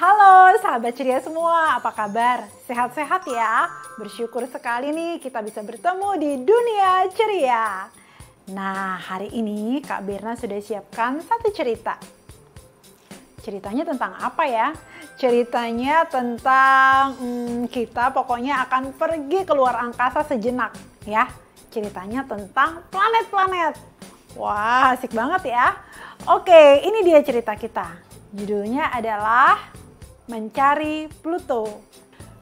Halo sahabat ceria semua, apa kabar? Sehat-sehat ya? Bersyukur sekali nih kita bisa bertemu di dunia ceria. Nah, hari ini Kak Berna sudah siapkan satu cerita. Ceritanya tentang apa ya? Ceritanya tentang kita pokoknya akan pergi keluar angkasa sejenak ya. Ceritanya tentang planet-planet. Wah, asik banget ya. Oke, ini dia cerita kita. Judulnya adalah Mencari Pluto.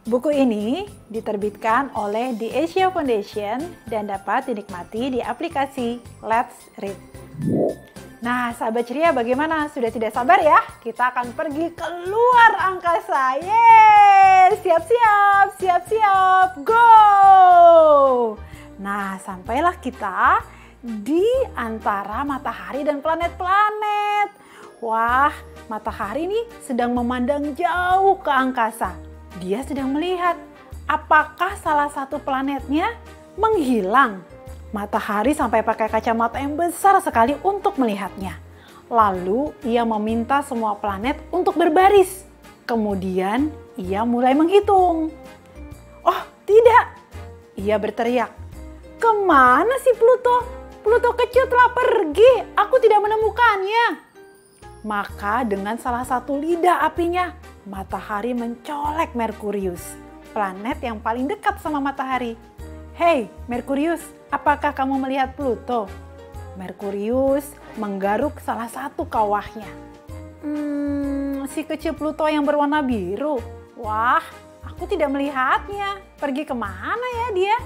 Buku ini diterbitkan oleh The Asia Foundation dan dapat dinikmati di aplikasi Let's Read. Nah, sahabat ceria bagaimana? Sudah tidak sabar ya? Kita akan pergi keluar angkasa. Yeay! Siap-siap, siap-siap, go! Nah, sampailah kita di antara matahari dan planet-planet. Wah, matahari ini sedang memandang jauh ke angkasa. Dia sedang melihat apakah salah satu planetnya menghilang. Matahari sampai pakai kacamata yang besar sekali untuk melihatnya. Lalu ia meminta semua planet untuk berbaris. Kemudian ia mulai menghitung. Oh tidak, ia berteriak. Kemana si Pluto? Pluto kecil telah pergi, aku tidak menemukannya. Maka dengan salah satu lidah apinya, matahari mencolek Merkurius, planet yang paling dekat sama matahari. Hei Merkurius, apakah kamu melihat Pluto? Merkurius menggaruk salah satu kawahnya. Si kecil Pluto yang berwarna biru. Wah, aku tidak melihatnya. Pergi kemana ya dia?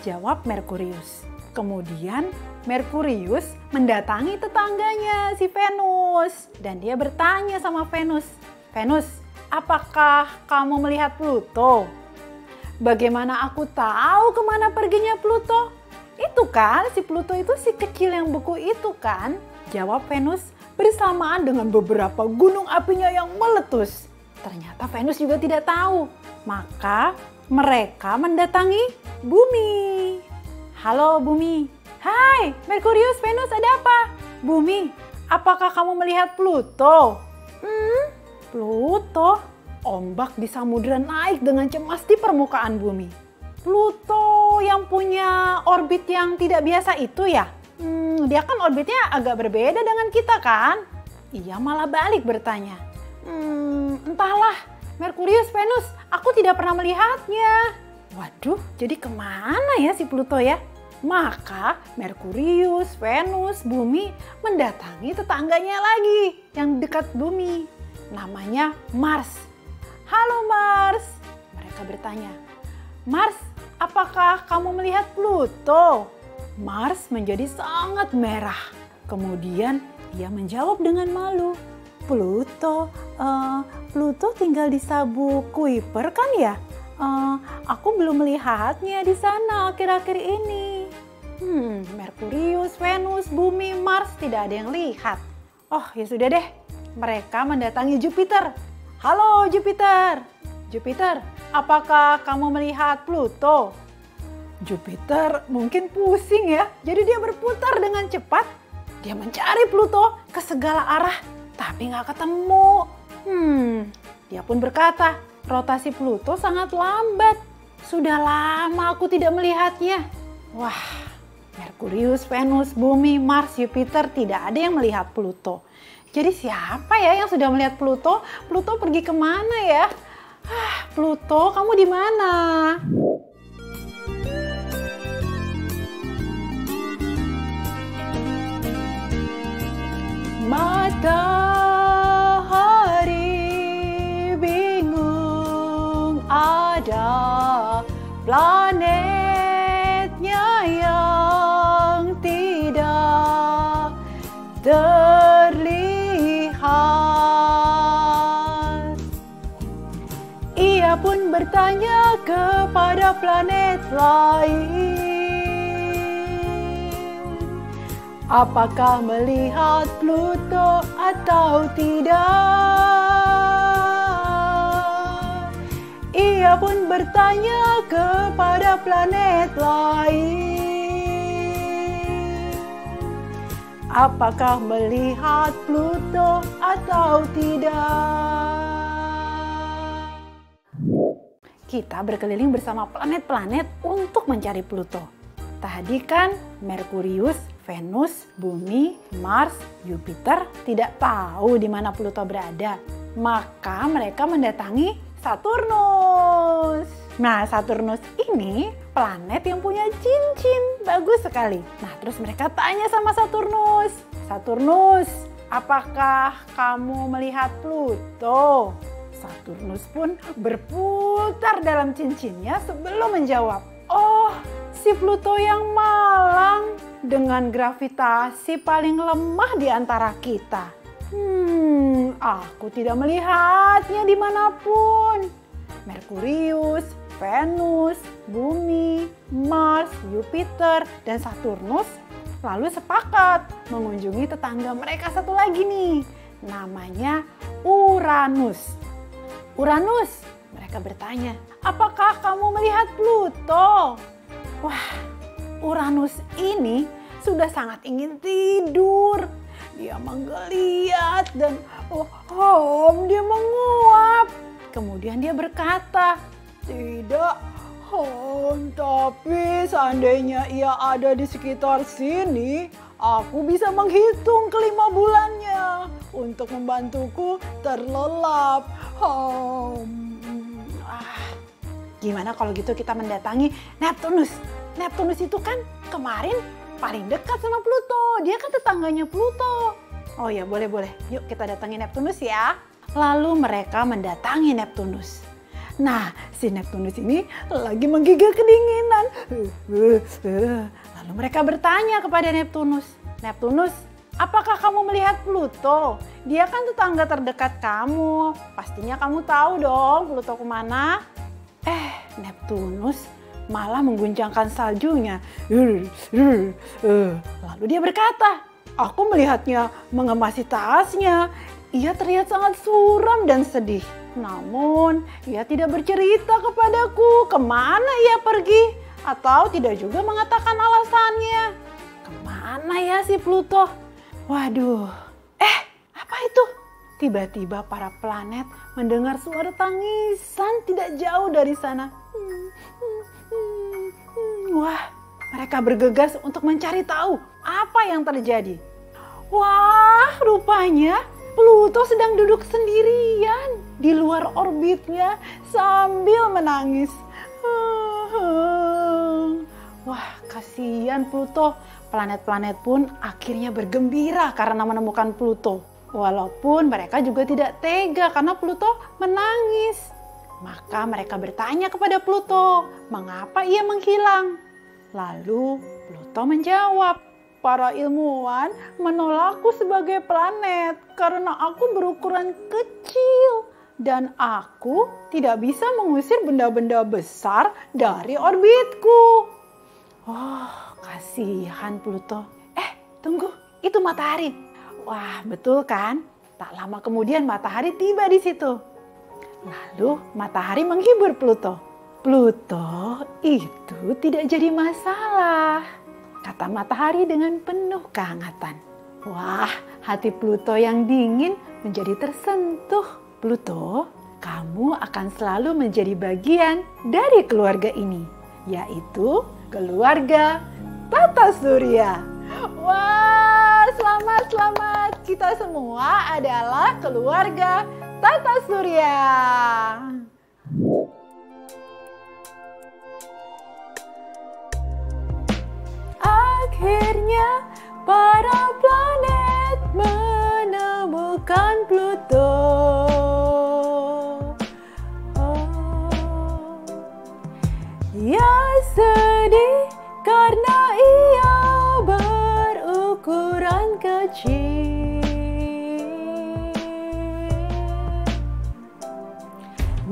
Jawab Merkurius. Kemudian Merkurius mendatangi tetangganya si Venus dan dia bertanya sama Venus, Venus, apakah kamu melihat Pluto? Bagaimana aku tahu kemana perginya Pluto? Itu kan si Pluto itu si kecil yang beku itu kan? Jawab Venus bersamaan dengan beberapa gunung apinya yang meletus. Ternyata Venus juga tidak tahu. Maka mereka mendatangi Bumi. Halo Bumi. Hai, Merkurius, Venus, ada apa? Bumi, apakah kamu melihat Pluto? Pluto? Ombak di samudera naik dengan cemas di permukaan bumi. Pluto yang punya orbit yang tidak biasa itu ya? Dia kan orbitnya agak berbeda dengan kita kan? Ia malah balik bertanya. Entahlah, Merkurius, Venus, aku tidak pernah melihatnya. Waduh, jadi kemana ya si Pluto ya? Maka Merkurius, Venus, Bumi mendatangi tetangganya lagi yang dekat Bumi. Namanya Mars. Halo Mars, mereka bertanya. Mars, apakah kamu melihat Pluto? Mars menjadi sangat merah. Kemudian ia menjawab dengan malu. Pluto tinggal di sabuk Kuiper kan ya? Aku belum melihatnya di sana akhir-akhir ini. Merkurius, Venus, Bumi, Mars tidak ada yang lihat. Oh ya sudah deh, mereka mendatangi Jupiter. Halo Jupiter. Jupiter, apakah kamu melihat Pluto? Jupiter mungkin pusing ya, jadi dia berputar dengan cepat. Dia mencari Pluto ke segala arah, tapi nggak ketemu. Dia pun berkata, rotasi Pluto sangat lambat. Sudah lama aku tidak melihatnya. Wah, Merkurius, Venus, Bumi, Mars, Jupiter tidak ada yang melihat Pluto. Jadi siapa ya yang sudah melihat Pluto? Pluto pergi kemana ya? Pluto, kamu di mana? Matahari bingung ada planetnya yang tidak terlihat. Ia pun bertanya kepada planet lain. Apakah melihat Pluto atau tidak? Ia pun bertanya kepada planet lain. Apakah melihat Pluto atau tidak? kita berkeliling bersama planet-planet untuk mencari Pluto. Tadi kan Merkurius, Venus, Bumi, Mars, Jupiter tidak tahu di mana Pluto berada. Maka mereka mendatangi Saturnus. Nah, Saturnus ini planet yang punya cincin. Bagus sekali. Nah, terus mereka tanya sama Saturnus. Saturnus, apakah kamu melihat Pluto? Saturnus pun berputar dalam cincinnya sebelum menjawab. Oh, si Pluto yang malang dengan gravitasi paling lemah di antara kita. Aku tidak melihatnya dimanapun. Merkurius, Venus, Bumi, Mars, Jupiter, dan Saturnus lalu sepakat mengunjungi tetangga mereka satu lagi nih. Namanya Uranus. Uranus, mereka bertanya, apakah kamu melihat Pluto? Wah, Uranus ini sudah sangat ingin tidur. Dia menggeliat dan dia menguap. Kemudian dia berkata, tidak, tapi seandainya ia ada di sekitar sini, aku bisa menghitung ke-5 bulannya untuk membantuku terlelap. Gimana kalau gitu kita mendatangi Neptunus? Neptunus itu kan kemarin paling dekat sama Pluto. Dia kan tetangganya Pluto. Oh ya, boleh. Yuk kita datangi Neptunus ya. Lalu mereka mendatangi Neptunus. Nah, si Neptunus ini lagi menggigil kedinginan. Lalu mereka bertanya kepada Neptunus. Neptunus, apakah kamu melihat Pluto? Dia kan tetangga terdekat kamu. Pastinya kamu tahu dong Pluto kemana. Neptunus malah mengguncangkan saljunya. Lalu dia berkata, aku melihatnya mengemasi tasnya. Ia terlihat sangat suram dan sedih. Namun, ia tidak bercerita kepadaku kemana ia pergi. Atau tidak juga mengatakan alasannya. Kemana ya si Pluto? Waduh, apa itu? Tiba-tiba para planet mendengar suara tangisan tidak jauh dari sana. Wah, mereka bergegas untuk mencari tahu apa yang terjadi. Wah, rupanya Pluto sedang duduk sendirian di luar orbitnya sambil menangis. Wah, kasihan Pluto. Planet-planet pun akhirnya bergembira karena menemukan Pluto. Walaupun mereka juga tidak tega karena Pluto menangis. Maka mereka bertanya kepada Pluto, mengapa ia menghilang? Lalu Pluto menjawab, para ilmuwan menolakku sebagai planet karena aku berukuran kecil. Dan aku tidak bisa mengusir benda-benda besar dari orbitku. Oh, kasihan Pluto. Tunggu, itu matahari. Wah, betul kan? Tak lama kemudian matahari tiba di situ. Lalu matahari menghibur Pluto. Pluto itu tidak jadi masalah, kata matahari dengan penuh kehangatan. Wah, hati Pluto yang dingin menjadi tersentuh. Pluto, kamu akan selalu menjadi bagian dari keluarga ini, yaitu keluarga Tata Surya. Wah, selamat. Kita semua adalah keluarga Tata Surya. Akhirnya para planet menemukan Pluto. Ia sedih karena ia berukuran kecil.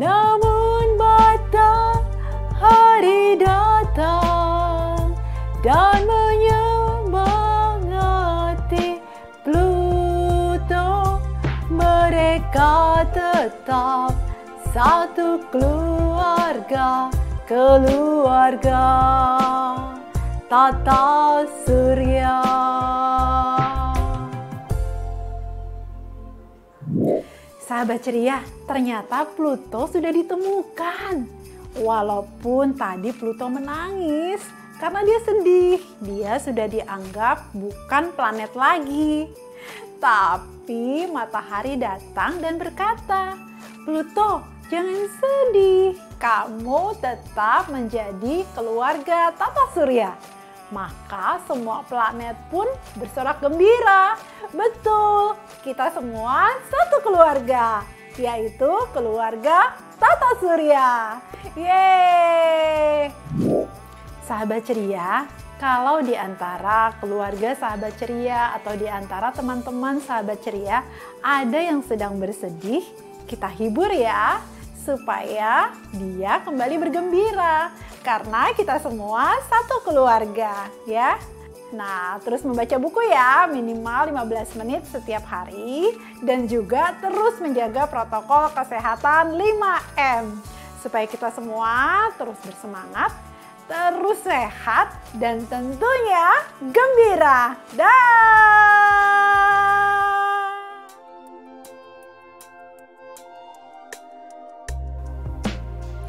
Namun matahari datang dan menyemangati Pluto. Mereka tetap satu keluarga Tata Surya. Sahabat ceria, ternyata Pluto sudah ditemukan. Walaupun tadi Pluto menangis karena dia sedih, dia sudah dianggap bukan planet lagi. Tapi matahari datang dan berkata, "Pluto, jangan sedih, kamu tetap menjadi keluarga tata surya." Maka semua planet pun bersorak gembira. Betul, kita semua satu keluarga, yaitu keluarga tata surya. Yeay! Sahabat ceria, kalau di antara keluarga sahabat ceria atau di antara teman-teman sahabat ceria ada yang sedang bersedih, kita hibur ya, supaya dia kembali bergembira. Karena kita semua satu keluarga ya. Nah, terus membaca buku ya, minimal 15 menit setiap hari. Dan juga terus menjaga protokol kesehatan 5M. Supaya kita semua terus bersemangat, terus sehat, dan tentunya gembira.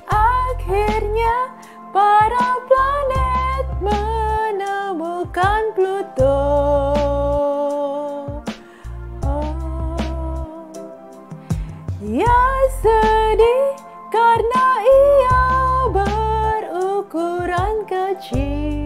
Akhirnya para planet menemukan Pluto. Dia sedih karena ia berukuran kecil.